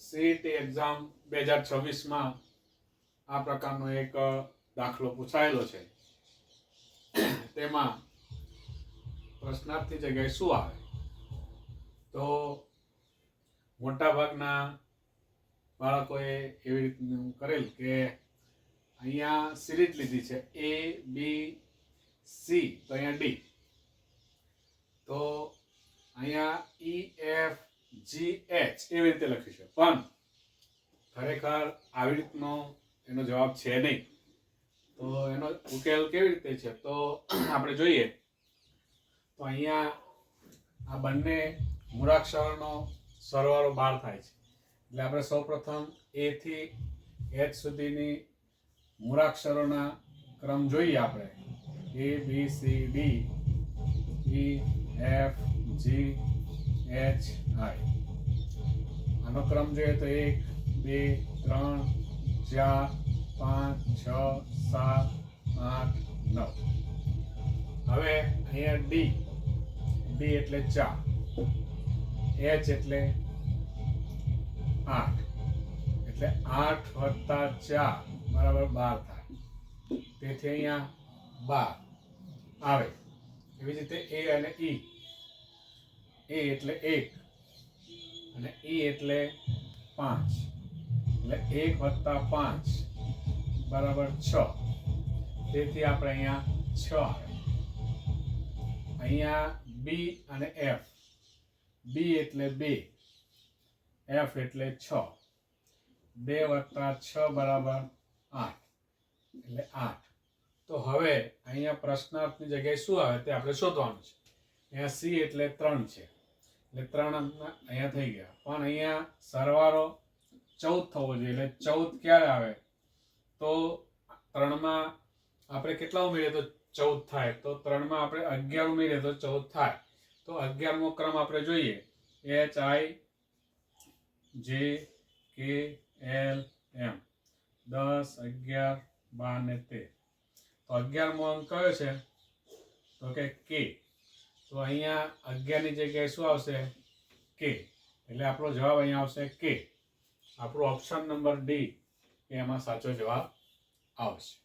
CET exam 2026માં આ પ્રકારનો એક દાખલો પૂછાયેલો છે. તેમાં પ્રશ્નાર્થની જગ્યાએ શું આવે? તો મોટાભાગના બાળકોએ એવી રીતનું કરેલ કે અહીંયા સિરીઝ લીધી છે A, B, C, તો અહીંયા D. તો અહીંયા E, F, G, H એવી રીતે લખ્યું છે, પણ ખરેખર આવી રીતનો એનો જવાબ છે નહીં. તો એનો ઉકેલ કેવી રીતે છે? તો આપણે જોઈએ તો અહીંયા આ બંને મૂળાક્ષરોનો સરવાળો 12 થાય છે. એટલે આપણે સૌપ્રથમ A થી H સુધીની મૂળાક્ષરોના ક્રમ જોઈએ. આપણે A, B, C, D, E, F, G, H, I. આનો ક્રમ જોઈએ તો 1, 2, 3, 4, 5, 6, 7, 8, 9. હવે અહીંયા D એટલે 4, H એટલે 8, એટલે 8 + 4 બરાબર 12 થાય. તેથી અહીંયા 12 આવે. એવી જ રીતે A અને E. A એટલે 1 અને E એટલે 5, એટલે 1 + 5 બરાબર 6. તેથી આપણે અહીંયા 6 આવે. અહીંયા B અને F. B એટલે 2, F એટલે 6. 2 + 6 બરાબર 8, એટલે 8. તો હવે અહીંયા પ્રશ્નાર્થની જગ્યાએ શું આવે તે આપણે શોધવાનું છે. અહીંયા C એટલે 3 છે, એટલે 3 અહીંયા થઈ ગયા. પણ અહીંયા સરવાળો 14 થવો જોઈએ. એટલે 14 ક્યારે આવે? તો 3માં આપણે કેટલા ઉમેરીએ તો 14 થાય? તો 3માં આપણે 11 ઉમેરીએ તો 14 થાય. તો 11મો ક્રમ આપણે જોઈએ. H, I, J, K, L, M. 10, 11, 12 ને 13. તો 11મો અંક કયો છે? તો કે K. તો અહીંયા 11 ની જગ્યાએ શું આવશે? K. એટલે આપણો જવાબ અહીંયા આવશે K. આપણો ઓપ્શન નંબર D એમાં સાચો જવાબ આવશે.